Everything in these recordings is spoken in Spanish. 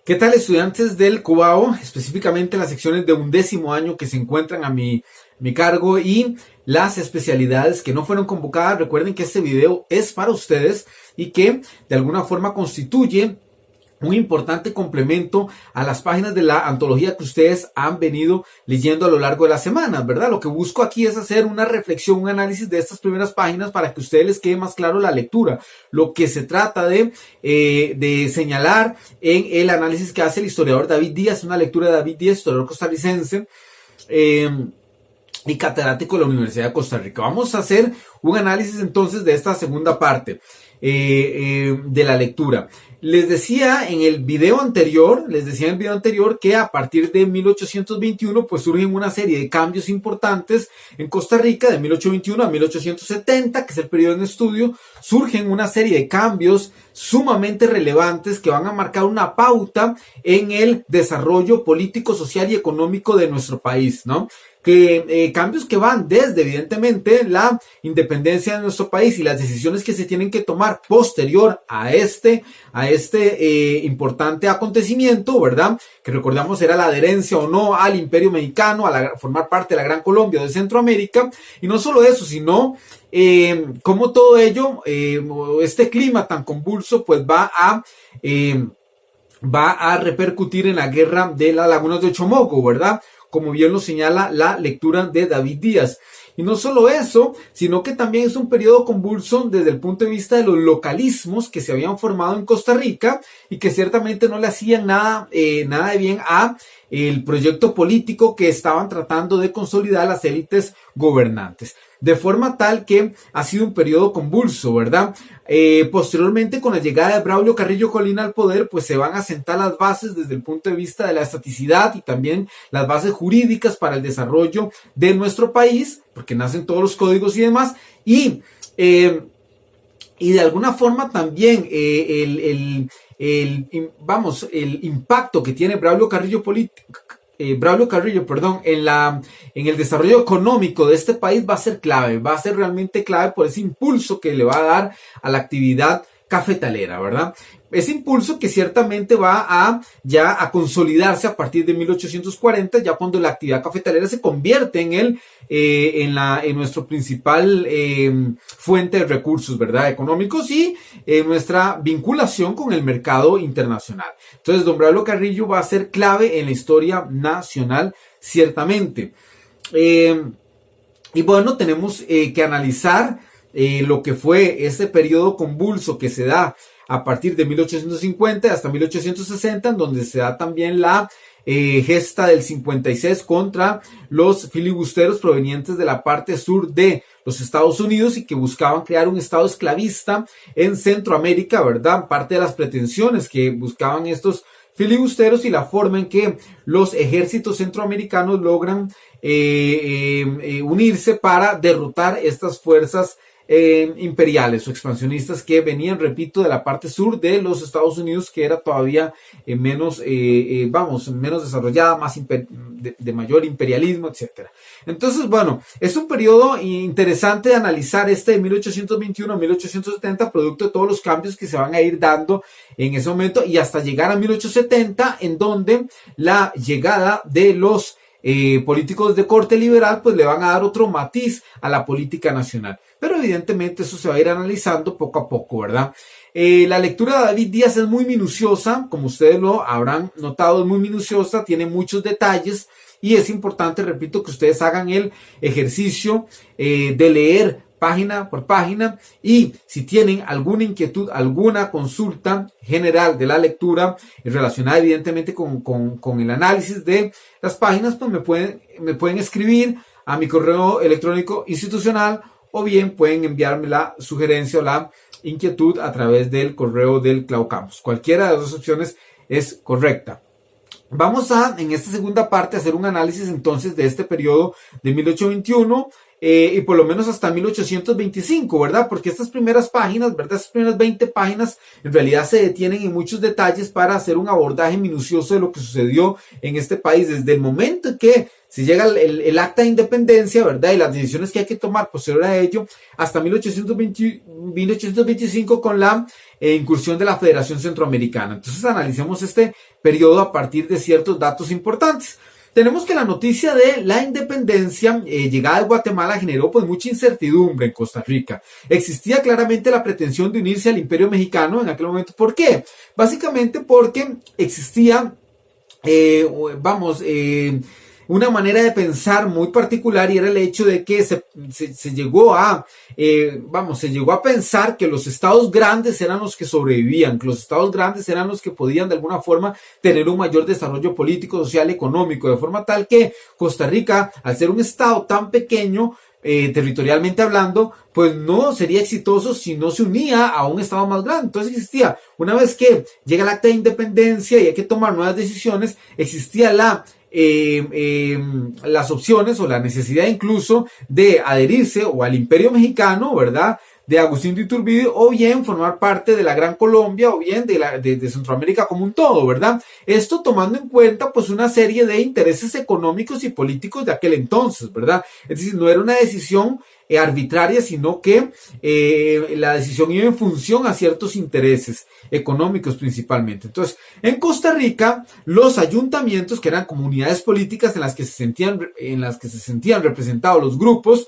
¿Qué tal, estudiantes del Cubao? Específicamente las secciones de 11º año que se encuentran a mi cargo y las especialidades que no fueron convocadas. Recuerden que este video es para ustedes y que de alguna forma constituye un importante complemento a las páginas de la antología que ustedes han venido leyendo a lo largo de las semanas, ¿verdad? Lo que busco aquí es hacer una reflexión, un análisis de estas primeras páginas para que a ustedes les quede más claro la lectura. Lo que se trata de señalar en el análisis que hace el historiador David Díaz, una lectura de David Díaz, historiador costarricense, y catedrático de la Universidad de Costa Rica. Vamos a hacer un análisis entonces de esta segunda parte de la lectura. Les decía en el video anterior que a partir de 1821 pues surgen una serie de cambios importantes en Costa Rica. De 1821 a 1870, que es el periodo en estudio, surgen una serie de cambios sumamente relevantes que van a marcar una pauta en el desarrollo político, social y económico de nuestro país, ¿no? Cambios que van desde, evidentemente, la independencia de nuestro país y las decisiones que se tienen que tomar posterior a este importante acontecimiento, ¿verdad? Que recordamos era la adherencia o no al Imperio Mexicano, a formar parte de la Gran Colombia de Centroamérica. Y no solo eso, sino cómo todo ello, este clima tan convulso, pues va a repercutir en la guerra de las lagunas de Chomoco, ¿verdad? Como bien lo señala la lectura de David Díaz. Y no solo eso, sino que también es un periodo convulso desde el punto de vista de los localismos que se habían formado en Costa Rica y que ciertamente no le hacían nada de bien a el proyecto político que estaban tratando de consolidar las élites gobernantes. De forma tal que ha sido un periodo convulso, ¿verdad? Posteriormente, con la llegada de Braulio Carrillo Colina al poder, pues se van a sentar las bases desde el punto de vista de la estaticidad y también las bases jurídicas para el desarrollo de nuestro país, porque nacen todos los códigos y demás, y de alguna forma también el impacto que tiene Braulio Carrillo en el desarrollo económico de este país va a ser clave, va a ser realmente clave por ese impulso que le va a dar a la actividad cafetalera, ¿verdad? Ese impulso que ciertamente va ya a consolidarse a partir de 1840, ya cuando la actividad cafetalera se convierte en nuestro principal fuente de recursos, ¿verdad? Económicos y nuestra vinculación con el mercado internacional. Entonces, don Braulio Carrillo va a ser clave en la historia nacional, ciertamente. Y bueno, tenemos que analizar lo que fue ese periodo convulso que se da a partir de 1850 hasta 1860, en donde se da también la gesta del 56 contra los filibusteros provenientes de la parte sur de los Estados Unidos y que buscaban crear un estado esclavista en Centroamérica, ¿verdad? Parte de las pretensiones que buscaban estos filibusteros y la forma en que los ejércitos centroamericanos logran unirse para derrotar estas fuerzas imperiales o expansionistas que venían, repito, de la parte sur de los Estados Unidos, que era todavía menos desarrollada, de mayor imperialismo, etcétera. Entonces, bueno, es un periodo interesante de analizar de 1821 a 1870, producto de todos los cambios que se van a ir dando en ese momento y hasta llegar a 1870, en donde la llegada de los políticos de corte liberal pues le van a dar otro matiz a la política nacional. Pero evidentemente eso se va a ir analizando poco a poco, ¿verdad? La lectura de David Díaz es muy minuciosa, como ustedes lo habrán notado, es muy minuciosa, tiene muchos detalles y es importante, repito, que ustedes hagan el ejercicio de leer página por página y si tienen alguna inquietud, alguna consulta general de la lectura relacionada evidentemente con el análisis de las páginas, pues me pueden escribir a mi correo electrónico institucional o bien pueden enviarme la sugerencia o la inquietud a través del correo del Clau Campus. Cualquiera de las dos opciones es correcta. Vamos en esta segunda parte, a hacer un análisis entonces de este periodo de 1821 y por lo menos hasta 1825, ¿verdad? Porque estas primeras páginas, ¿verdad? Estas primeras 20 páginas en realidad se detienen en muchos detalles para hacer un abordaje minucioso de lo que sucedió en este país desde el momento en que se llega el acta de independencia, ¿verdad? Y las decisiones que hay que tomar posterior a ello, hasta 1825 con la incursión de la Federación Centroamericana. Entonces analicemos este periodo a partir de ciertos datos importantes. Tenemos que la noticia de la independencia llegada de Guatemala generó pues mucha incertidumbre en Costa Rica. Existía claramente la pretensión de unirse al Imperio Mexicano en aquel momento. ¿Por qué? Básicamente porque existía, una manera de pensar muy particular, y era el hecho de que se llegó a pensar que los estados grandes eran los que sobrevivían, que los estados grandes eran los que podían de alguna forma tener un mayor desarrollo político, social, económico, de forma tal que Costa Rica, al ser un estado tan pequeño, territorialmente hablando, pues no sería exitoso si no se unía a un estado más grande. Entonces existía, una vez que llega el acta de independencia y hay que tomar nuevas decisiones, existía las opciones o la necesidad incluso de adherirse o al Imperio Mexicano, ¿verdad?, de Agustín de Iturbide, o bien formar parte de la Gran Colombia, o bien de Centroamérica como un todo, ¿verdad? Esto tomando en cuenta pues una serie de intereses económicos y políticos de aquel entonces, ¿verdad? Es decir, no era una decisión arbitraria, sino que la decisión iba en función a ciertos intereses económicos principalmente. Entonces, en Costa Rica, los ayuntamientos, que eran comunidades políticas en las que se sentían representados los grupos,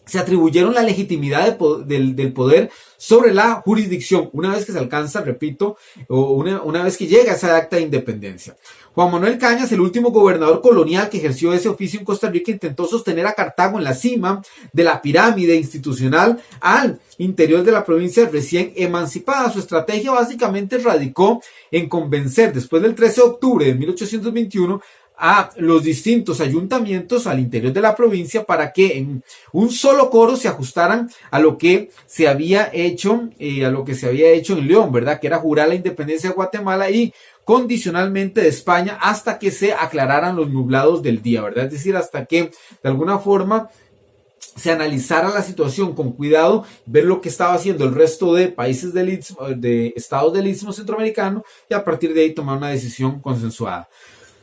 se atribuyeron la legitimidad del poder sobre la jurisdicción una vez que se alcanza, repito, una vez que llega esa acta de independencia. Juan Manuel Cañas, el último gobernador colonial que ejerció ese oficio en Costa Rica, intentó sostener a Cartago en la cima de la pirámide institucional al interior de la provincia recién emancipada. Su estrategia básicamente radicó en convencer, después del 13 de octubre de 1821, a los distintos ayuntamientos al interior de la provincia para que en un solo coro se ajustaran a lo que se había hecho, en León, ¿verdad? Que era jurar la independencia de Guatemala y condicionalmente de España hasta que se aclararan los nublados del día, ¿verdad? Es decir, hasta que de alguna forma se analizara la situación con cuidado, ver lo que estaba haciendo el resto de países de estados del Istmo Centroamericano, y a partir de ahí tomar una decisión consensuada.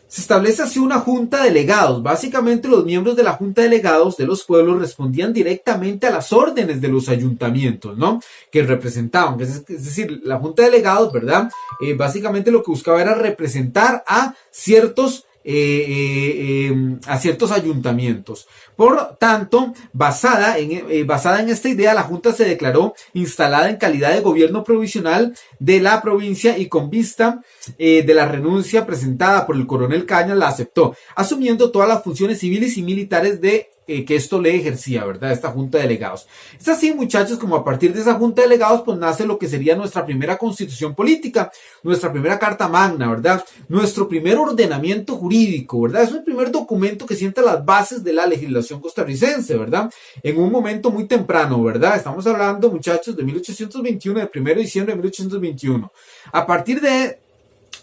Se establece así una junta de delegados. Básicamente los miembros de la junta de delegados de los pueblos respondían directamente a las órdenes de los ayuntamientos, ¿no?, que representaban. Es decir, la junta de delegados, ¿verdad?, básicamente lo que buscaba era representar a ciertos ayuntamientos. Por tanto, basada en esta idea, la Junta se declaró instalada en calidad de gobierno provisional de la provincia y con vista de la renuncia presentada por el coronel Cañas la aceptó, asumiendo todas las funciones civiles y militares que esto le ejercía, ¿verdad?, esta junta de delegados. Es así, muchachos, como a partir de esa junta de delegados pues nace lo que sería nuestra primera constitución política, nuestra primera carta magna, ¿verdad?, nuestro primer ordenamiento jurídico, ¿verdad? Es el primer documento que sienta las bases de la legislación costarricense, ¿verdad?, en un momento muy temprano, ¿verdad? Estamos hablando, muchachos, de 1821, del 1 de diciembre de 1821.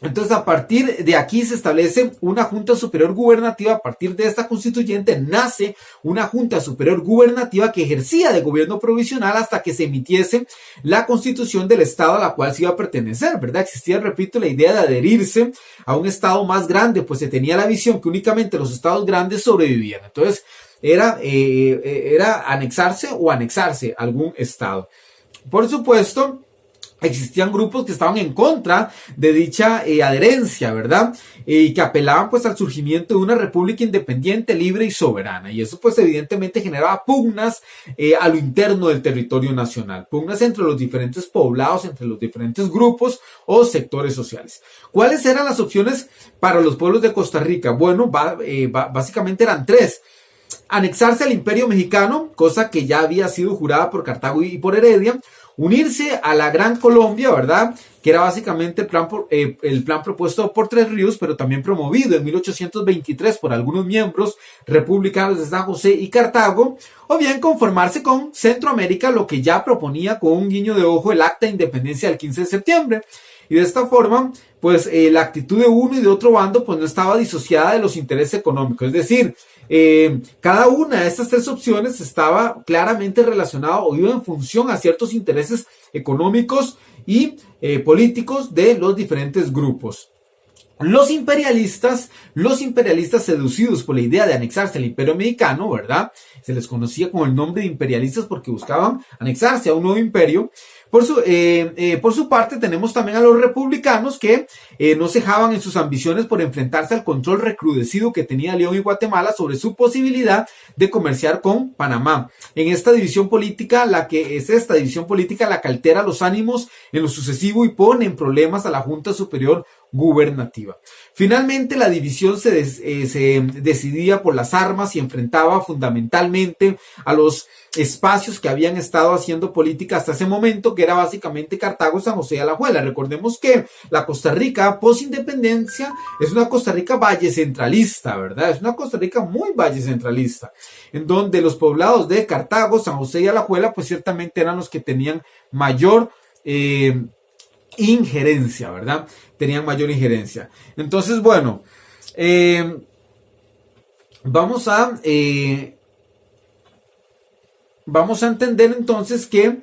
Entonces, a partir de aquí se establece una Junta Superior Gubernativa. A partir de esta constituyente nace una Junta Superior Gubernativa que ejercía de gobierno provisional hasta que se emitiese la Constitución del Estado a la cual se iba a pertenecer, ¿verdad? Existía, repito, la idea de adherirse a un Estado más grande, pues se tenía la visión que únicamente los Estados grandes sobrevivían. Entonces, era anexarse a algún Estado. Por supuesto, existían grupos que estaban en contra de dicha adherencia, ¿verdad? Y que apelaban pues al surgimiento de una república independiente, libre y soberana. Y eso pues evidentemente generaba pugnas a lo interno del territorio nacional. Pugnas entre los diferentes poblados, entre los diferentes grupos o sectores sociales. ¿Cuáles eran las opciones para los pueblos de Costa Rica? Bueno, básicamente eran tres. Anexarse al Imperio Mexicano, cosa que ya había sido jurada por Cartago y por Heredia. Unirse a la Gran Colombia, ¿verdad?, que era básicamente el plan propuesto por Tres Ríos, pero también promovido en 1823 por algunos miembros republicanos de San José y Cartago, o bien conformarse con Centroamérica, lo que ya proponía con un guiño de ojo el acta de independencia del 15 de septiembre. y de esta forma, pues la actitud de uno y de otro bando pues no estaba disociada de los intereses económicos, es decir, cada una de estas tres opciones estaba claramente relacionada o iba en función a ciertos intereses económicos y políticos de los diferentes grupos. Los imperialistas seducidos por la idea de anexarse al imperio americano, ¿verdad? Se les conocía con el nombre de imperialistas porque buscaban anexarse a un nuevo imperio. Por su parte, tenemos también a los republicanos que no cejaban en sus ambiciones por enfrentarse al control recrudecido que tenía León y Guatemala sobre su posibilidad de comerciar con Panamá. En esta división política, la que altera los ánimos en lo sucesivo y pone en problemas a la Junta Superior Gubernativa. Finalmente, la división se decidía por las armas y enfrentaba fundamentalmente a los espacios que habían estado haciendo política hasta ese momento, que era básicamente Cartago, San José y Alajuela. Recordemos que la Costa Rica post-independencia es una Costa Rica vallecentralista, ¿verdad? Es una Costa Rica muy vallecentralista, en donde los poblados de Cartago, San José y Alajuela, pues ciertamente eran los que tenían mayor injerencia, ¿verdad? Tenían mayor injerencia. Entonces, bueno, vamos a entender entonces que